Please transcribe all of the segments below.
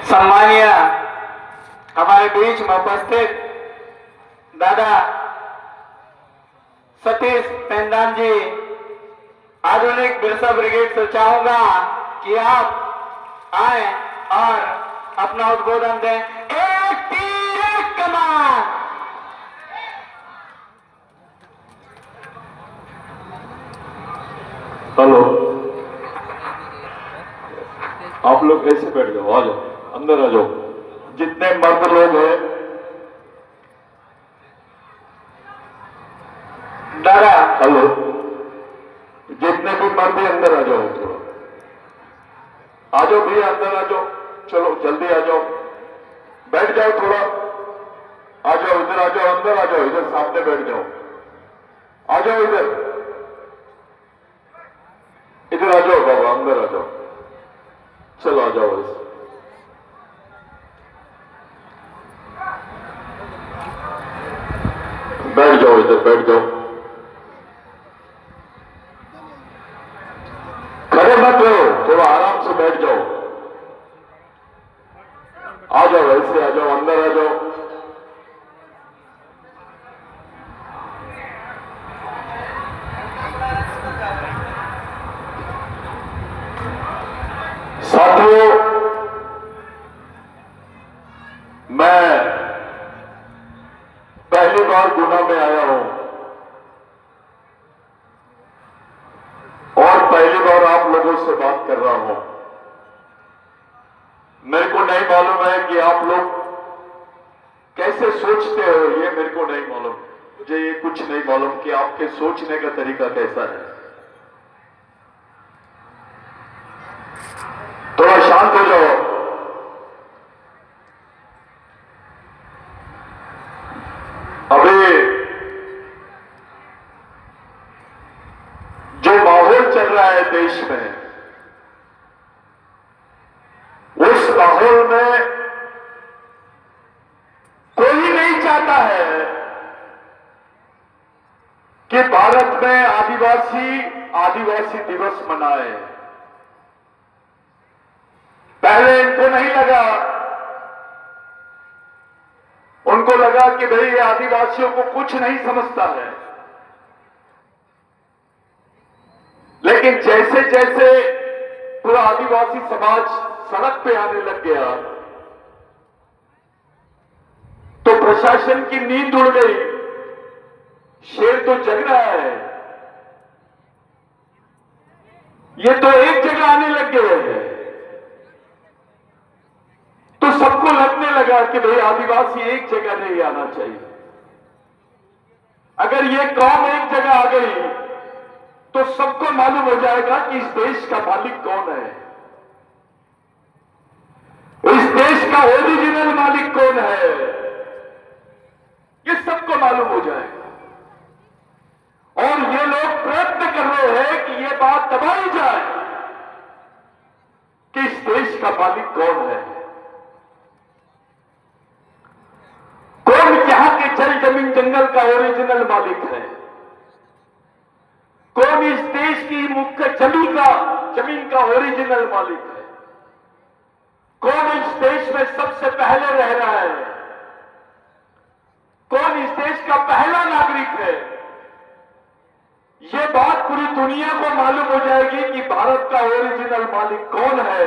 सम्मानीय हमारे बीच में उपस्थित दादा सतीश पेंदान जी, आधुनिक बिरसा ब्रिगेड से चाहूंगा कि आप आए और अपना उद्बोधन दें। एक तीर एक कमान। हेलो, आप लोग ऐसे बैठ जाओ, आ जाओ, अंदर आ जाओ। जितने मर्द लोग हैं दादा, हेलो, जितने भी मर्द हैं अंदर आ जाओ, थोड़ा आ जाओ भैया, अंदर आ जाओ, चलो जल्दी आ जाओ, बैठ जाओ, थोड़ा आ जाओ, इधर आ जाओ, अंदर आ जाओ, इधर सामने बैठ जाओ, आ जाओ इधर आ जाओ बाबा, अंदर आ जाओ, चलो आ जाओ ऐसे। बैठ जाओ, इधर बैठ जाओ, खड़े मत रहो, थोड़ा आराम से बैठ जाओ, आ जाओ ऐसे, आ जाओ, अंदर आ जाओ। साथियों, मैं पहली बार गुना में आया हूं और पहली बार आप लोगों से बात कर रहा हूं। मेरे को नहीं मालूम है कि आप लोग कैसे सोचते हो, ये मेरे को नहीं मालूम, मुझे ये कुछ नहीं मालूम कि आपके सोचने का तरीका कैसा है। थोड़ा शांत हो जाओ। अभी जो माहौल चल रहा है देश में, उस माहौल में कोई नहीं चाहता है कि भारत में आदिवासी दिवस मनाए। पहले इनको नहीं लगा, उनको लगा कि भाई ये आदिवासियों को कुछ नहीं समझता है। लेकिन जैसे जैसे पूरा आदिवासी समाज सड़क पे आने लग गया तो प्रशासन की नींद उड़ गई। शेर तो जग रहा है, ये तो एक जगह आने लग गए हैं, तो सबको लगने लगा कि भाई आदिवासी एक जगह नहीं आना चाहिए। अगर ये कौम एक जगह आ गई तो सबको मालूम हो जाएगा कि इस देश का मालिक कौन है, इस देश का ओरिजिनल मालिक कौन है, ये सबको मालूम हो जाएगा। और ये लोग प्रयत्न कर रहे हैं कि ये बात दबाई जाए कि इस देश का मालिक कौन है, कौन यहां के जल जमीन जंगल का ओरिजिनल मालिक है, कौन इस देश की मुख्य जमीन का ओरिजिनल मालिक है, कौन इस देश में सबसे पहले रह रहा है, कौन इस देश का पहला नागरिक है। यह बात पूरी दुनिया को मालूम हो जाएगी कि भारत का ओरिजिनल मालिक कौन है।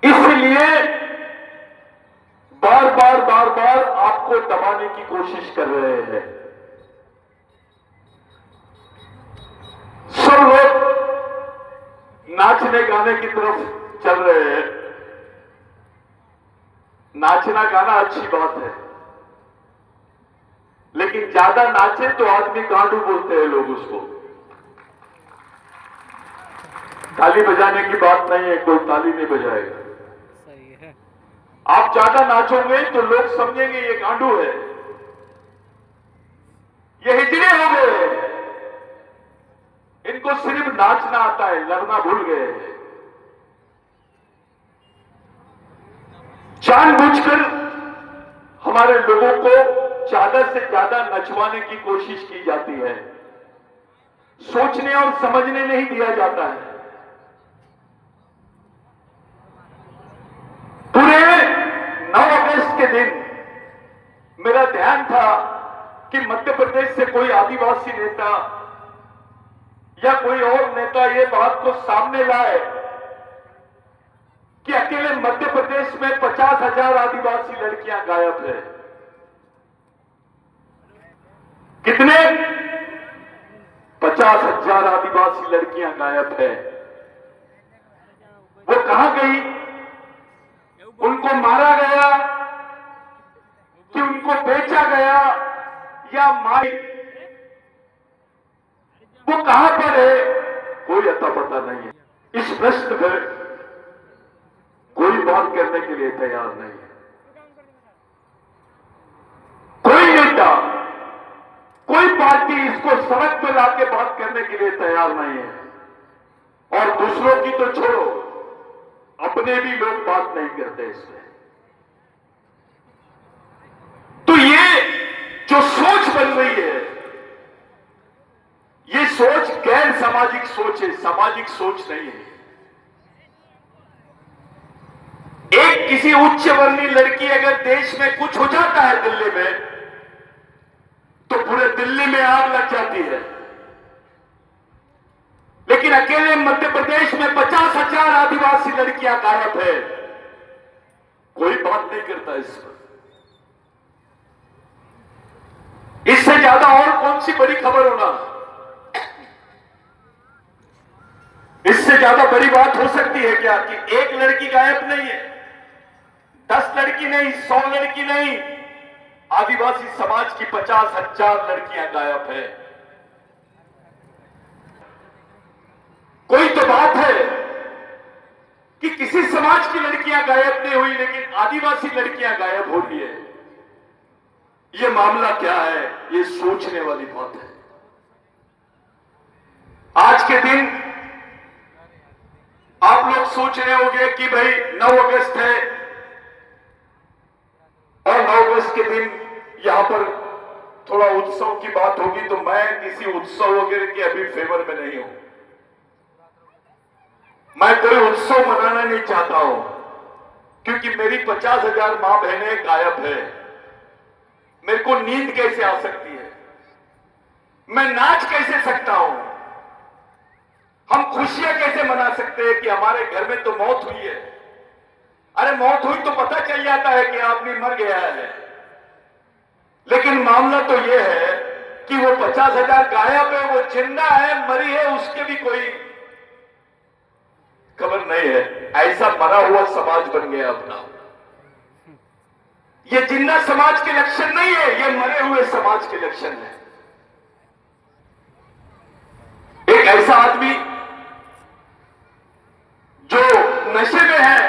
इसलिए बार बार आपको दबाने की कोशिश कर रहे हैं। सब लोग नाचने गाने की तरफ चल रहे हैं। नाचना गाना अच्छी बात है, लेकिन ज्यादा नाचे तो आदमी गांडू बोलते हैं लोग उसको। ताली बजाने की बात नहीं है, कोई ताली नहीं बजाएगा। सही है। आप ज्यादा नाचोगे तो लोग समझेंगे ये गांडू है, ये हिजड़े हो गए, इनको सिर्फ नाचना आता है, लड़ना भूल गए हैं। जानबूझकर हमारे लोगों को ज्यादा से ज्यादा नचवाने की कोशिश की जाती है, सोचने और समझने नहीं दिया जाता है। दिन मेरा ध्यान था कि मध्य प्रदेश से कोई आदिवासी नेता या कोई और नेता ये बात को सामने लाए कि अकेले मध्य प्रदेश में 50,000 आदिवासी लड़कियां गायब है। कितने? 50,000 आदिवासी लड़कियां गायब है। वो कहां गई? उनको मारा गया कि उनको बेचा गया या मारी? वो कहां पर है? कोई अता पता नहीं है। इस प्रश्न पर कोई बात करने के लिए तैयार नहीं है। कोई नेता, कोई पार्टी इसको सड़क पर लाके बात करने के लिए तैयार नहीं है। और दूसरों की तो छोड़ो, अपने भी लोग बात नहीं करते इसमें। तो ये जो सोच बन रही है, ये सोच गैर सामाजिक सोच है, सामाजिक सोच नहीं है। एक किसी उच्च वर्णीय लड़की अगर देश में कुछ हो जाता है दिल्ली में, तो पूरे दिल्ली में आग लग जाती है। लेकिन अकेले मध्य प्रदेश में 50,000 आदिवासी लड़कियां गायब है, कोई बात नहीं करता इस पर। इससे ज्यादा और कौन सी बड़ी खबर होना? इससे ज्यादा बड़ी बात हो सकती है क्या कि एक लड़की गायब नहीं है, 10 लड़की नहीं, 100 लड़की नहीं, आदिवासी समाज की 50,000 लड़कियां गायब है। कोई तो बात है कि किसी समाज की लड़कियां गायब नहीं हुई, लेकिन आदिवासी लड़कियां गायब हो रही है। ये मामला क्या है? ये सोचने वाली बात है। आज के दिन आप लोग सोच रहे होंगे कि भाई 9 अगस्त है और 9 अगस्त के दिन यहां पर थोड़ा उत्सव की बात होगी, तो मैं किसी उत्सव वगैरह के अभी फेवर में नहीं हूं। मैं कोई उत्सव मनाना नहीं चाहता हूं, क्योंकि मेरी 50,000 मां बहनें गायब है। मेरे को नींद कैसे आ सकती है? मैं नाच कैसे सकता हूं? हम खुशियां कैसे मना सकते हैं कि हमारे घर में तो मौत हुई है? अरे मौत हुई तो पता चल जाता है कि आदमी मर गया है, लेकिन मामला तो यह है कि वो 50,000 गायब है, वो जिंदा है, मरी है, उसके भी कोई खबर नहीं है। ऐसा मरा हुआ समाज बन गया अपना। ये जिंदा समाज के लक्षण नहीं है, ये मरे हुए समाज के लक्षण है। एक ऐसा आदमी जो नशे में है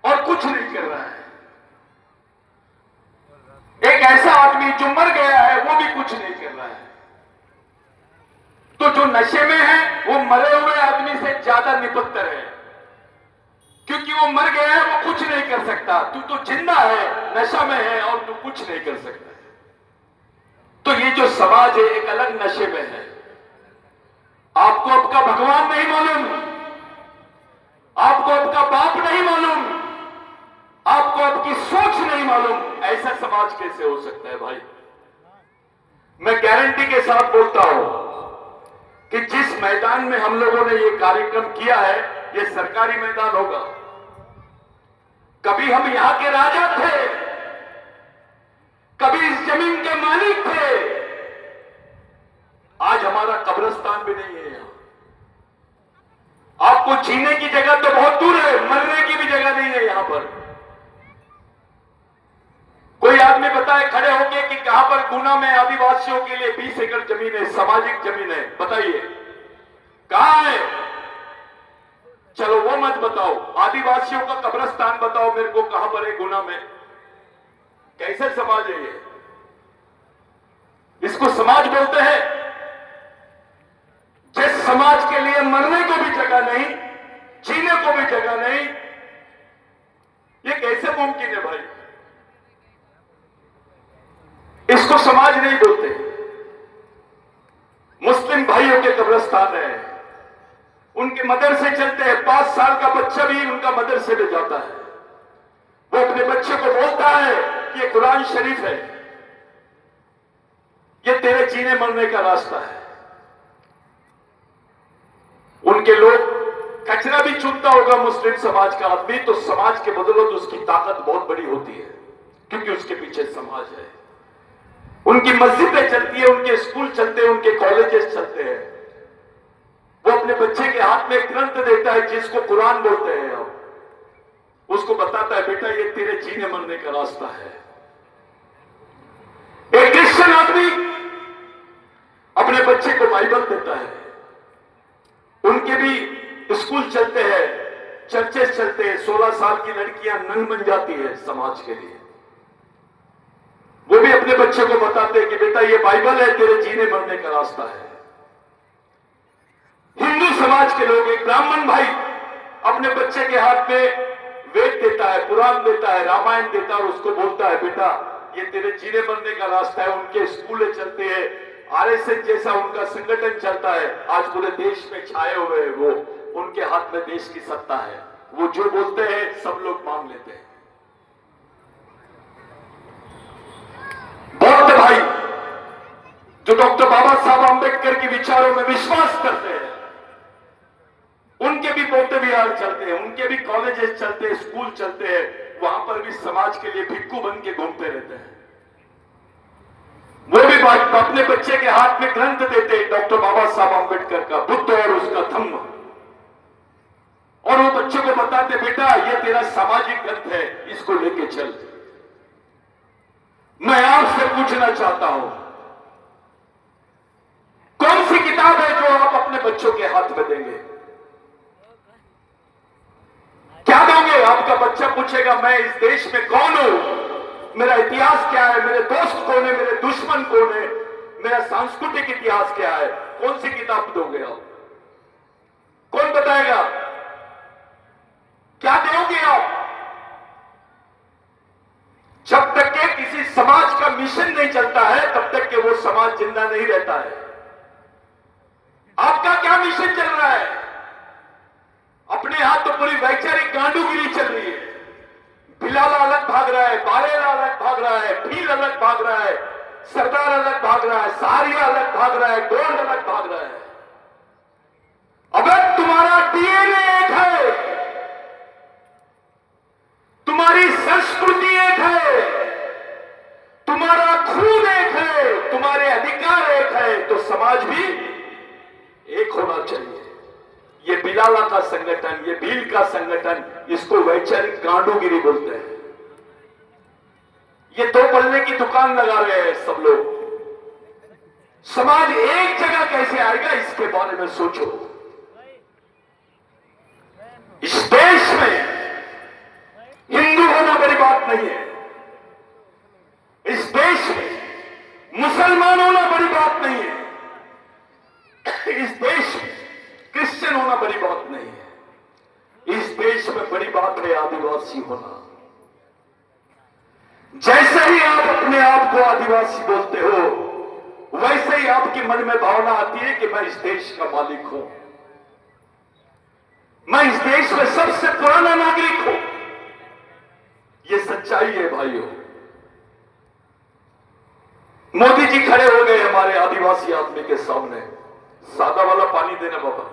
और कुछ नहीं कर रहा है, एक ऐसा आदमी जो मर गया है वो भी कुछ नहीं कर रहा है। तो जो नशे में है वो मरे हुए आदमी से ज्यादा निपत्तर है, क्योंकि वो मर गया है, वो कुछ नहीं कर सकता। तू तो जिंदा है, नशा में है और तू कुछ नहीं कर सकता। तो ये जो समाज है एक अलग नशे में है। आपको आपका भगवान नहीं मालूम, आपको आपका बाप नहीं मालूम, आपको आपकी सोच नहीं मालूम। ऐसा समाज कैसे हो सकता है भाई? मैं गारंटी के साथ बोलता हूं कि जिस मैदान में हम लोगों ने ये कार्यक्रम किया है, ये सरकारी मैदान होगा। कभी हम यहां के राजा थे, कभी इस जमीन के मालिक थे, आज हमारा कब्रिस्तान भी नहीं है यहां। आपको जीने की जगह तो बहुत दूर है, मरने की भी जगह नहीं है यहां पर। कोई आदमी बताए खड़े होके कि कहां पर गुना में आदिवासियों के लिए 20 एकड़ जमीन है, सामाजिक जमीन है, बताइए कहां है? चलो वो मत बताओ, आदिवासियों का कब्रिस्तान बताओ मेरे को, कहां पर है गुना में? कैसे समाज है ये? इसको समाज बोलते हैं? जिस समाज के लिए मरने को भी जगह नहीं, जीने को भी जगह नहीं, ये कैसे मुमकिन है भाई? इसको समाज नहीं बोलते। मुस्लिम भाइयों के कब्रिस्तान है, उनके मदरसे चलते हैं, 5 साल का बच्चा भी उनका मदरसे में जाता है। वो अपने अपने बच्चे को बोलता है कि ये कुरान शरीफ है, ये तेरे जीने मरने का रास्ता है। उनके लोग कचरा भी चुनता होगा मुस्लिम समाज का आदमी, तो समाज के बदौलत उसकी ताकत बहुत बड़ी होती है, क्योंकि उसके पीछे समाज है। उनकी मस्जिदें चलती है, उनके स्कूल चलते हैं, उनके कॉलेजेस चलते हैं। वो अपने बच्चे के हाथ में एक ग्रंथ देता है जिसको कुरान बोलते हैं, अब उसको बताता है बेटा ये तेरे जीने मरने का रास्ता है। एक क्रिश्चियन आदमी अपने बच्चे को बाइबल देता है, उनके भी स्कूल चलते हैं, चर्चेस चलते हैं, 16 साल की लड़कियां नंग बन जाती है समाज के लिए। वो भी अपने बच्चे को बताते हैं कि बेटा ये बाइबल है, तेरे जीने मरने का रास्ता है। हिंदू समाज के लोग, एक ब्राह्मण भाई अपने बच्चे के हाथ में वेद देता है, कुरान देता है, रामायण देता है और उसको बोलता है बेटा ये तेरे जीने मरने का रास्ता है। उनके स्कूलें चलते हैं, आरएसएस जैसा उनका संगठन चलता है, आज पूरे देश में छाए हुए हैं। वो उनके हाथ में देश की सत्ता है, वो जो बोलते हैं सब लोग मान लेते हैं। बौद्ध भाई जो डॉक्टर बाबा साहब आंबेडकर के विचारों में विश्वास करते हैं, उनके भी बौद्ध विहार चलते हैं, उनके भी कॉलेजेस चलते हैं, स्कूल चलते हैं। वहां पर भी समाज के लिए भिक्खू बन के घूमते रहते हैं। वो भी अपने बच्चे के हाथ में ग्रंथ देते हैं डॉक्टर बाबा साहब आंबेडकर का बुद्ध और उसका धम्म, और वो बच्चे को बताते बेटा ये तेरा सामाजिक ग्रंथ है, इसको लेके चल। मैं आपसे पूछना चाहता हूं, कौन सी किताब है जो आप अपने बच्चों के हाथ में देंगे? क्या दोगे? आपका बच्चा पूछेगा मैं इस देश में कौन हूं, मेरा इतिहास क्या है, मेरे दोस्त कौन है, मेरे दुश्मन कौन है, मेरा सांस्कृतिक इतिहास क्या है? कौन सी किताब दोगे आप? कौन बताएगा? क्या दोगे आप? जब तक के किसी समाज का मिशन नहीं चलता है तब तक के वो समाज जिंदा नहीं रहता है। आपका क्या मिशन चल रहा है? अपने हाथ तो पूरी वैचारिक गांडूगिरी चल रही है। बिलाला अलग भाग रहा है, बारेला अलग भाग रहा है, भील अलग भाग रहा है, सरदार अलग भाग रहा है, सहारिया अलग भाग रहा है, गोंड अलग भाग रहा है। अगर तुम्हारा डीएनए एक है, तुम्हारी संस्कृति एक है, तुम्हारा खून एक है, तुम्हारे अधिकार एक है, तो समाज भी एक होना चाहिए। ये बिलाला का संगठन, ये भील का संगठन, इसको वैचारिक गांडूगिरी बोलते हैं। ये दो पल्ले की दुकान लगा रहे हैं सब लोग। समाज एक जगह कैसे आएगा इसके बारे में सोचो। इस देश में हिंदू होना बड़ी बात नहीं है, इस देश में मुसलमान होना बड़ी बात नहीं है, इस देश में क्रिश्चियन होना बड़ी बात नहीं है। इस देश में बड़ी बात है आदिवासी होना। जैसे ही आप अपने आप को आदिवासी बोलते हो, वैसे ही आपके मन में भावना आती है कि मैं इस देश का मालिक हूं, मैं इस देश में सबसे पुराना नागरिक हूं। यह सच्चाई है भाइयों। मोदी जी खड़े हो गए हमारे आदिवासी आदमी के सामने, सादा वाला पानी देना बाबा।